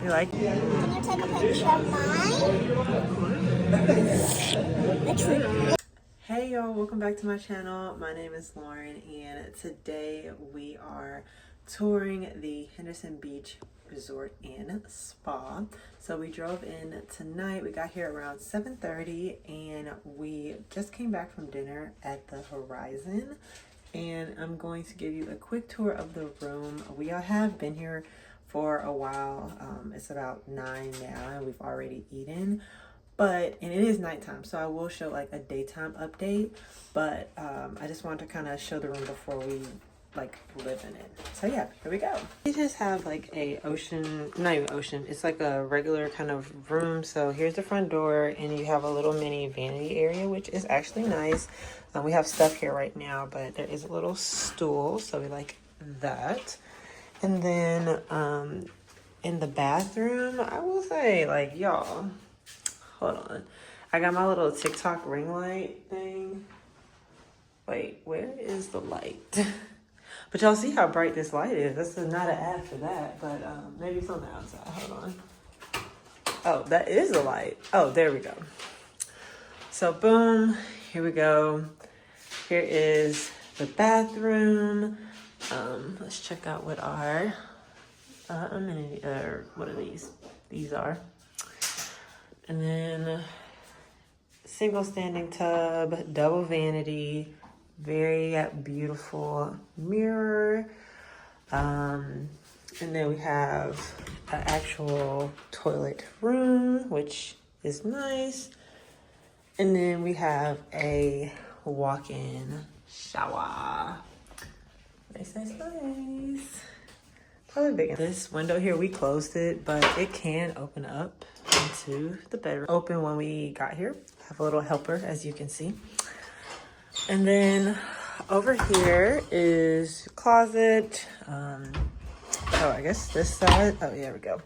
You like it? Can you take a picture of mine? Hey y'all, welcome back to my channel. My name is Lauren and today we are touring the Henderson Beach Resort and Spa. So we drove in tonight. We got here around 7:30 and we just came back from dinner at the Horizon. And I'm going to give you a quick tour of the room. We have been here for a while. It's about 9 now and we've already eaten. And it is nighttime, so I will show like a daytime update. But I just wanted to kind of show the room before we like live in it. So yeah, here we go. We just have like a ocean, not even ocean, it's like a regular kind of room. So here's the front door and you have a little mini vanity area, which is actually nice. We have stuff here right now, but there is a little stool, so we like that. And then in the bathroom, I will say like, y'all, hold on. I got my little TikTok ring light thing. Wait, where is the light? But y'all see how bright this light is. This is not an ad for that, but maybe it's on the outside. Hold on. Oh, that is the light. Oh, there we go. So boom, here we go. Here is the bathroom. Let's check out what our amenity, what are these? These are. And then single standing tub, double vanity, very beautiful mirror. And then we have an actual toilet room, which is nice. And then we have a walk-in shower. Nice, nice, nice. Probably big. This window here, we closed it, but it can open up into the bedroom. Open when we got here. Have a little helper, as you can see. And then over here is closet. Oh, I guess this side. Oh, yeah, there we go.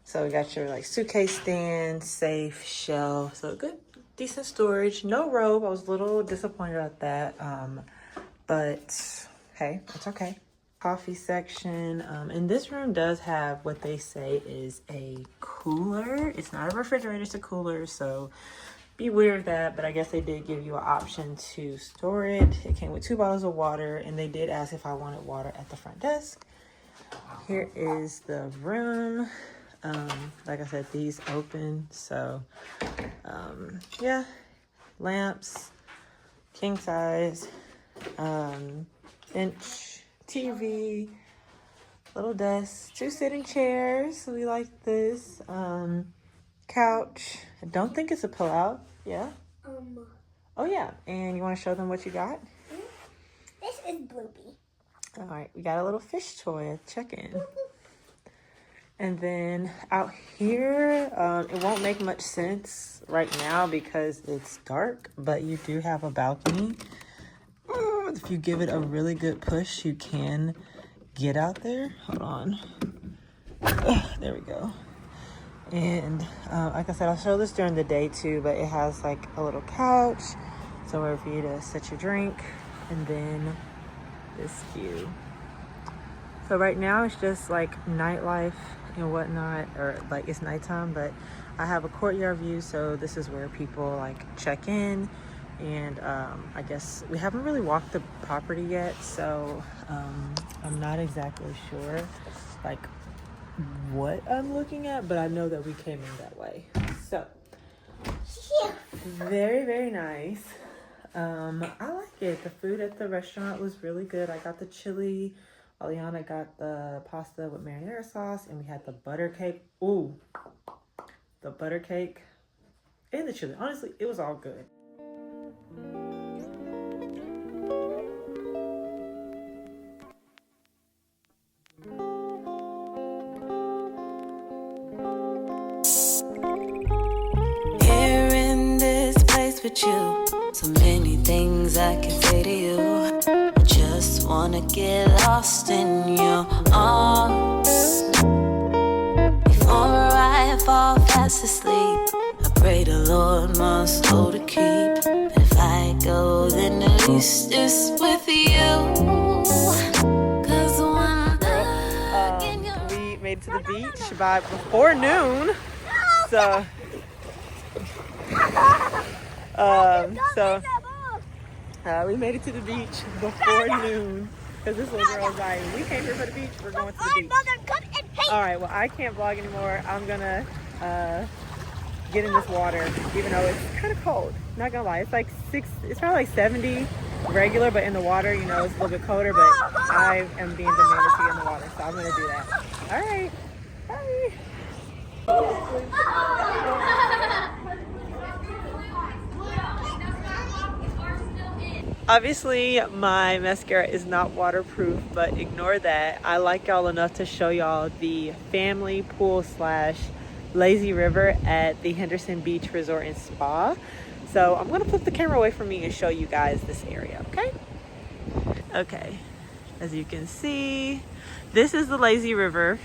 So we got your like suitcase stand, safe, shelf. So good, decent storage. No robe. I was a little disappointed at that. But hey, it's okay. Coffee section. And this room does have what they say is a cooler. It's not a refrigerator, it's a cooler. So beware of that. But I guess they did give you an option to store it. It came with 2 bottles of water. And they did ask if I wanted water at the front desk. Here is the room. Like I said, these open, so yeah, lamps, king size, inch TV, little desk, 2 sitting chairs, we like this, couch. I don't think it's a pull-out. Yeah. Oh yeah, and you want to show them what you got? This is Bloopy. All right, we got a little fish toy. Check in. And then out here, it won't make much sense right now because it's dark, but you do have a balcony. If you give it a really good push, you can get out there. Hold on. There we go. And like I said, I'll show this during the day too, but it has like a little couch, somewhere for you to set your drink, and then this view. So right now it's just like nightlife and whatnot, or like it's nighttime, but I have a courtyard view, so this is where people like check in. And I guess we haven't really walked the property yet, so I'm not exactly sure like what I'm looking at, but I know that we came in that way. So very, very nice. I like it. The food at the restaurant was really good. I got the chili. Aliana got the pasta with marinara sauce, and we had the butter cake. Ooh, the butter cake and the chili. Honestly, it was all good. Here in this place with you, so many things I can say to you. I just wanna get lost in your arms. Before I fall fast asleep, I pray the Lord my soul to keep. But if I go, then at least it's with you. 'Cause when I'm We made getting to the beach by before noon. So, we made it to the beach before noon because this little girl was like, we came here for the beach, we're going to the beach. All right, well, I can't vlog anymore. I'm gonna get in this water, even though it's kind of cold. Not gonna lie, it's like it's probably like 70 regular, but in the water, you know, it's a little bit colder, but I am being demanded to get in the water, so I'm gonna do that. All right, bye. Obviously, my mascara is not waterproof, but ignore that. I like y'all enough to show y'all the family pool / lazy river at the Henderson Beach Resort and Spa. So I'm gonna flip the camera away from me and show you guys this area, okay? Okay, as you can see, this is the lazy river.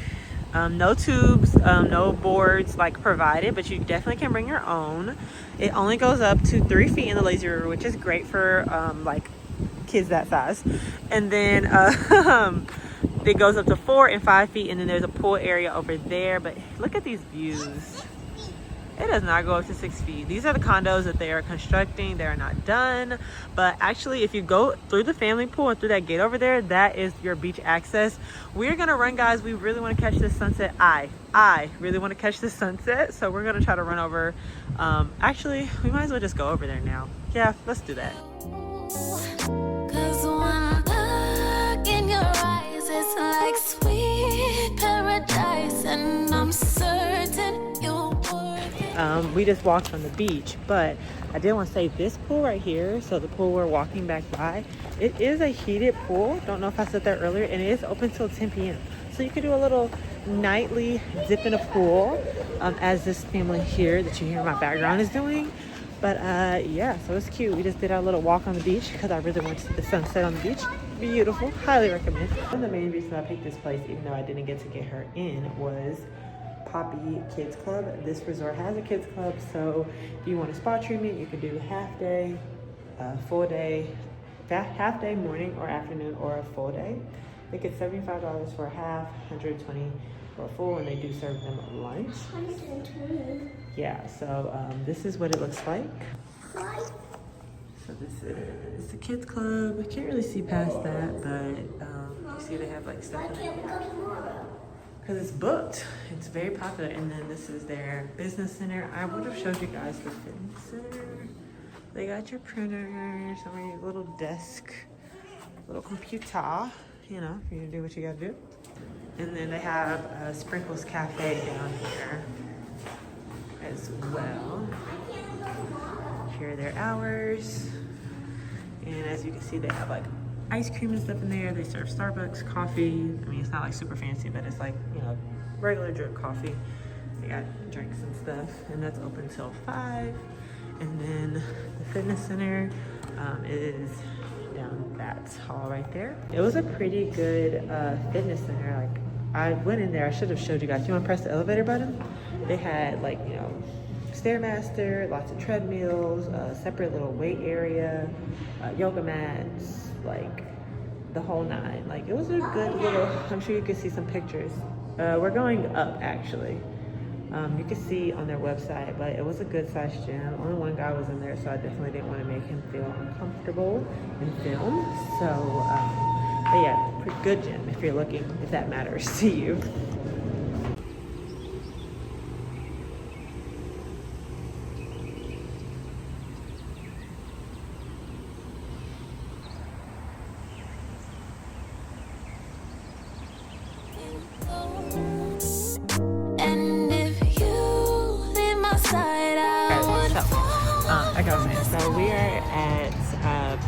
No tubes, no boards like provided, but you definitely can bring your own. It only goes up to 3 feet in the lazy river, which is great for like kids that size. And then it goes up to 4 and 5 feet, and then there's a pool area over there. But look at these views. It does not go up to 6 feet. These are the condos that they are constructing. They are not done. But actually, if you go through the family pool and through that gate over there, that is your beach access. We're gonna run, guys. We really want to catch this sunset. I really want to catch this sunset. So we're gonna try to run over. Actually, we might as well just go over there now. Yeah, let's do that. 'Cause one look in your eyes, it's like sweet paradise, and I'm certain you'll work it. We just walked from the beach, but I did want to say this pool right here, so the pool we're walking back by, it is a heated pool. Don't know if I said that earlier, and it is open till 10 p.m. So you could do a little nightly dip in a pool, as this family here that you hear in my background is doing. But yeah, so it's cute. We just did our little walk on the beach because I really want to see the sunset on the beach. Beautiful, highly recommend. One of the main reasons I picked this place, even though I didn't get to get her in, was Poppy Kids Club. This resort has a kids club, so if you want a spa treatment, you can do half day, full day, half day, morning or afternoon, or a full day. I think it's $75 for a half, $120 for a full, and they do serve them lunch. 120. Yeah, so this is what it looks like. So this is the kids club. I can't really see past that, but you see they have like stuff in there. Because it's booked. It's very popular. And then this is their business center. I would have showed you guys the fitness center. They got your printer, some of your little desk, little computer, you know, for you to do what you gotta do. And then they have a Sprinkles Cafe down here as well. Here are their hours. And as you can see, they have like ice cream and stuff in there. They serve Starbucks, coffee. I mean, it's not like super fancy, but it's like, you know, regular drip coffee. They got drinks and stuff, and that's open till 5. And then the fitness center is down that hall right there. It was a pretty good fitness center. Like, I went in there, I should have showed you guys. You want to press the elevator button? They had like, you know, Stairmaster, lots of treadmills, separate little weight area, yoga mats, like the whole 9. Like, it was a good little, I'm sure you could see some pictures. We're going up actually. You can see on their website, but it was a good sized gym. Only one guy was in there, so I definitely didn't want to make him feel uncomfortable in film. So, but yeah, pretty good gym if you're looking, if that matters to you. So we are at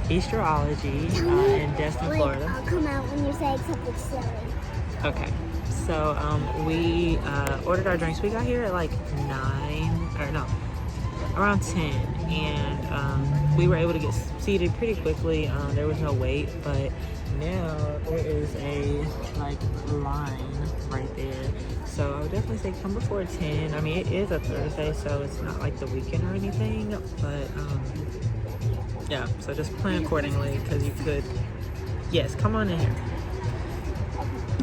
Bistrology in Destin, Florida. I'll come out when you say something silly. Okay, so we ordered our drinks. We got here at like 9, or no, around 10, and we were able to get seated pretty quickly. There was no wait, but now there is a like line right there. So I would definitely say come before 10. I mean, it is a Thursday, so it's not like the weekend or anything, but yeah, so just plan accordingly because you could, yes, come on in here.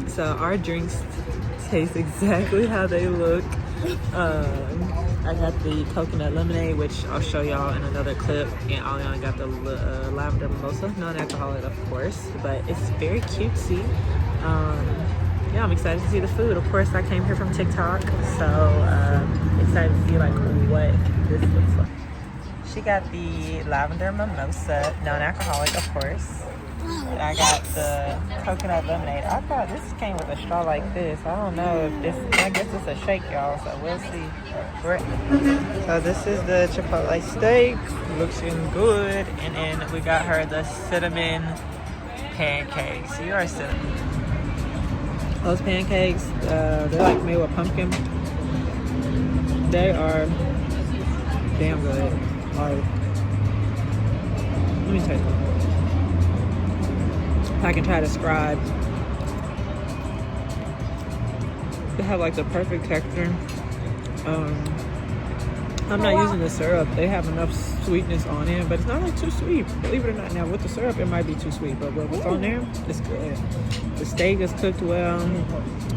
So our drinks taste exactly how they look. I got the coconut lemonade, which I'll show y'all in another clip, and Aliana got the lavender mimosa, non-alcoholic of course, but it's very cutesy. Yeah, I'm excited to see the food. Of course, I came here from TikTok, so excited to see like what this looks like. She got the lavender mimosa, non-alcoholic of course. And I got the coconut lemonade. I thought this came with a straw like this. I don't know if this, I guess it's a shake, y'all, so we'll see. So this is the chipotle steak. Looking good. And then we got her the cinnamon pancakes. You are cinnamon. Those pancakes, they're like made with pumpkin. They are damn good. Like, let me taste them. I can try to describe. They have like the perfect texture. I'm not using the syrup. They have enough sweetness on it, but it's not like too sweet. Believe it or not. Now with the syrup, it might be too sweet, but what's on there, it's good. The steak is cooked well.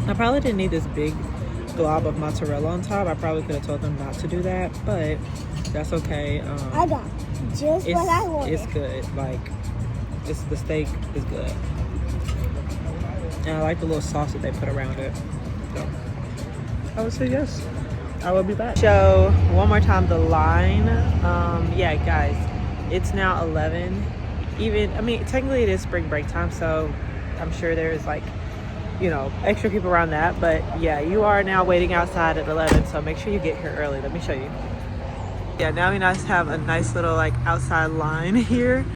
I probably didn't need this big glob of mozzarella on top. I probably could have told them not to do that, but that's okay. I got just what I wanted. It's good. Like, the steak is good, and I like the little sauce that they put around it. So I would say yes. I will be back. Show one more time the line. Yeah, guys, it's now 11. I mean, technically it is spring break time, so I'm sure there's like, you know, extra people around that. But yeah, you are now waiting outside at 11, so make sure you get here early. Let me show you. Yeah, now we have a nice little like outside line here.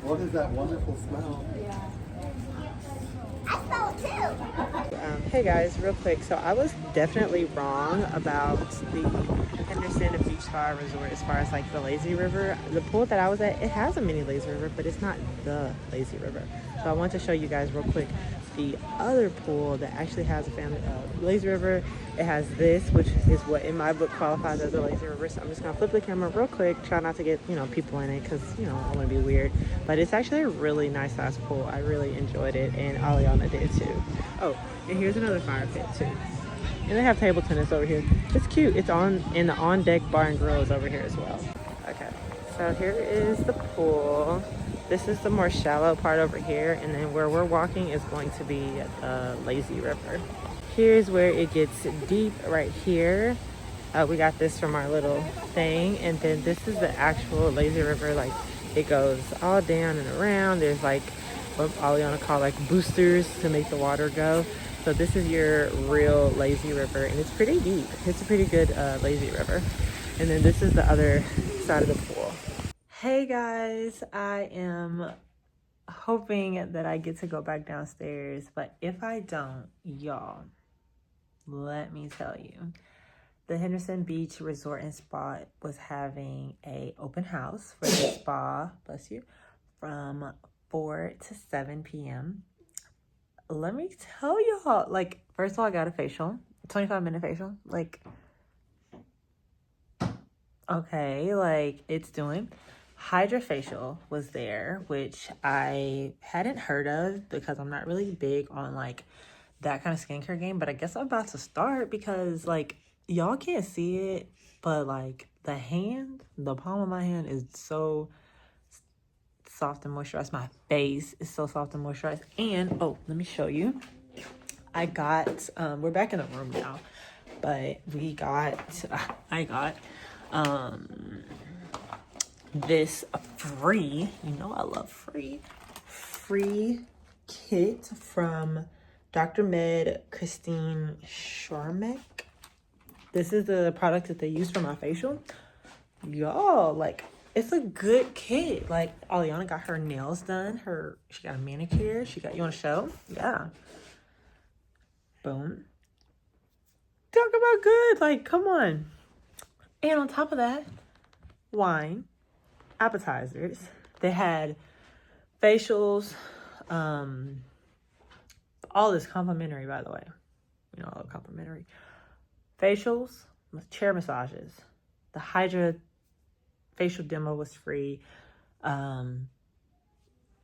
What is that wonderful smell? I smell it too. Hey guys, real quick. So I was definitely wrong about the Henderson Beach Spa Resort as far as like the lazy river. The pool that I was at, it has a mini lazy river, but it's not the lazy river. So I want to show you guys real quick the other pool that actually has a family lazy river. It has this, which is what in my book qualifies as a lazy river. So I'm just gonna flip the camera real quick, try not to get, you know, people in it, because, you know, I want to be weird. But it's actually a really nice size pool. I really enjoyed it, and Aliana did too. Oh, and here's another fire pit too. And they have table tennis over here. It's cute. It's in the on-deck bar and grill is over here as well. Okay, so here is the pool. This is the more shallow part over here, and then where we're walking is going to be the lazy river. Here's where it gets deep right here. We got this from our little thing, and then this is the actual lazy river. Like, it goes all down and around. There's like what Aliana call like boosters to make the water go. So this is your real lazy river, and it's pretty deep. It's a pretty good lazy river. And then this is the other side of the pool. Hey guys, I am hoping that I get to go back downstairs, but if I don't, y'all, let me tell you, the Henderson Beach Resort and Spa was having a open house for the spa, bless you, from 4 to 7 p.m. Let me tell y'all, like, first of all, I got a facial, 25-minute facial, like, okay, like, it's doing. Hydrofacial was there, which I hadn't heard of because I'm not really big on like that kind of skincare game, but I guess I'm about to start because like y'all can't see it, but like the palm of my hand is so soft and moisturized. My face is so soft and moisturized. And oh, let me show you. I got we're back in the room now, but I got this free, you know I love free kit from Dr. Med Christine Sharmek. This is the product that they use for my facial. Y'all, like, it's a good kit. Like, Aliana got her nails done. She got a manicure. You want to show? Yeah. Boom. Talk about good. Like, come on. And on top of that, wine, appetizers. They had facials, all this complimentary, by the way. You know, all complimentary. Facials, chair massages. The Hydra facial demo was free.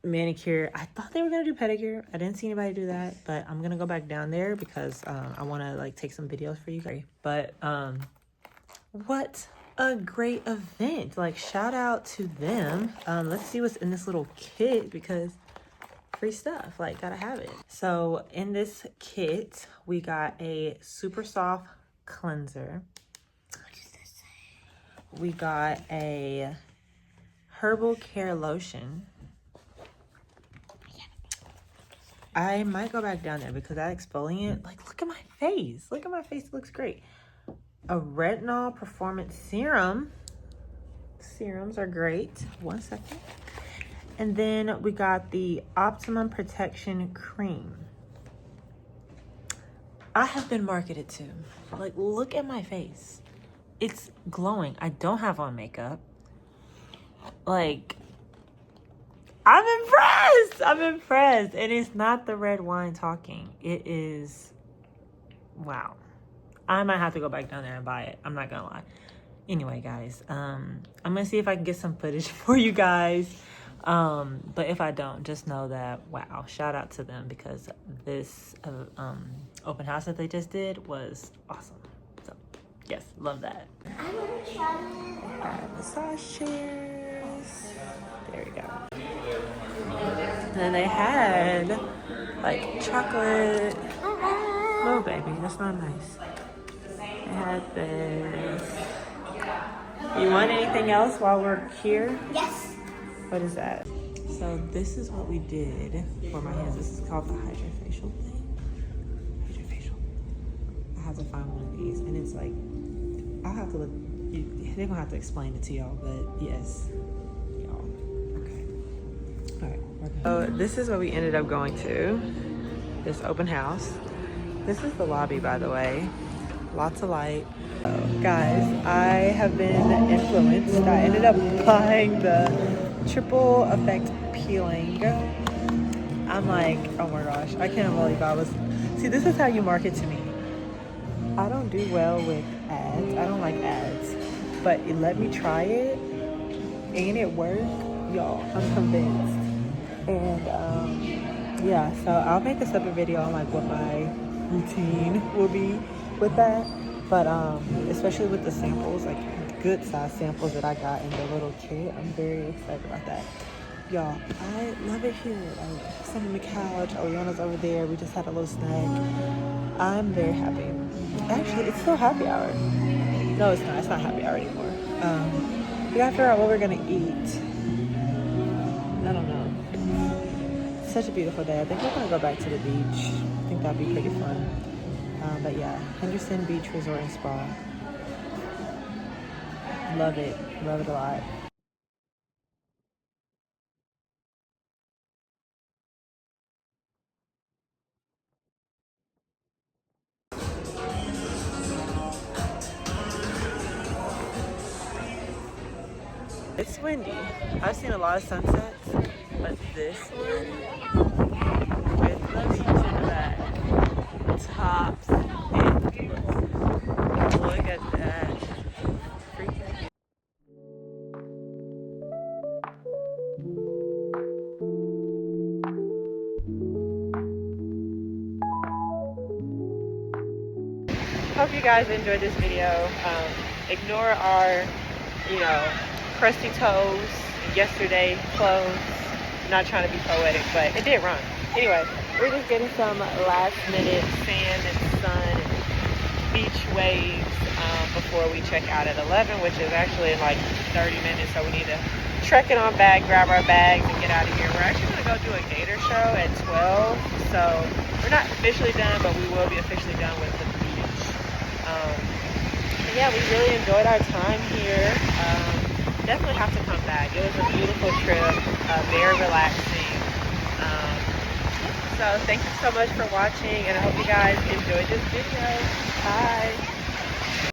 manicure. I thought they were gonna do pedicure. I didn't see anybody do that, but I'm gonna go back down there because I want to like take some videos for you guys. But what a great event! Like, shout out to them. Let's see what's in this little kit because free stuff, like, gotta have it. So in this kit we got a super soft cleanser. What does this say? We got a herbal care lotion. I might go back down there because that exfoliant, like, look at my face. Look at my face, it looks great. A retinol performance serum. Serums are great. 1 second. And then we got the Optimum Protection Cream. I have been marketed to. Like, look at my face. It's glowing. I don't have on makeup. Like, I'm impressed. I'm impressed. And it's not the red wine talking. It is, wow. I might have to go back down there and buy it. I'm not gonna lie. Anyway, guys, I'm gonna see if I can get some footage for you guys. But if I don't, just know that, wow, shout out to them because this open house that they just did was awesome. So yes, love that. I want to try it. Massage chairs. There we go. And then they had like chocolate. Oh baby, that's not nice. They had this. You want anything else while we're here? Yes. What is that? So this is what we did for my hands. This is called the hydrofacial thing. Hydrofacial. I have to find one of these, and it's like, I'll have to look. They're gonna have to explain it to y'all, but yes, y'all. Okay. All right. So this is what we ended up going to. This open house. This is the lobby, by the way. Lots of light. Guys, I have been influenced. I ended up buying the triple effect peeling. I'm like, oh my gosh, I can't believe I was. See, this is how you market to me. I don't do well with ads. I don't like ads, but you let me try it and it worked, y'all. I'm convinced. And yeah, so I'll make a separate video on like what my routine will be with that. But especially with the samples, like good size samples that I got in the little kit, I'm very excited about that. Y'all, I love it here. Like, sitting on the couch, Oriana's over there, we just had a little snack. I'm very happy. Actually, it's still happy hour. No, it's not. It's not happy hour anymore. We gotta figure out what we're gonna eat. I don't know. It's such a beautiful day. I think we're gonna go back to the beach. I think that'd be pretty fun. But yeah, Henderson Beach Resort and Spa. Love it. Love it a lot. It's windy. I've seen a lot of sunsets, but this one with the beach in the back, tops and look at that. Freaking. Hope you guys enjoyed this video. Ignore our, crusty toes, yesterday clothes. Not trying to be poetic, but it did run. Anyway, we're just getting some last minute sand and sun and beach waves before we check out at 11, which is actually in like 30 minutes. So we need to trek it on back, grab our bags, and get out of here. We're actually going to go do a gator show at 12. So we're not officially done, but we will be officially done with the beach. Yeah, we really enjoyed our time here. Definitely have to come back. It was a beautiful trip, very relaxing. So thank you so much for watching, and I hope you guys enjoyed this video. Bye.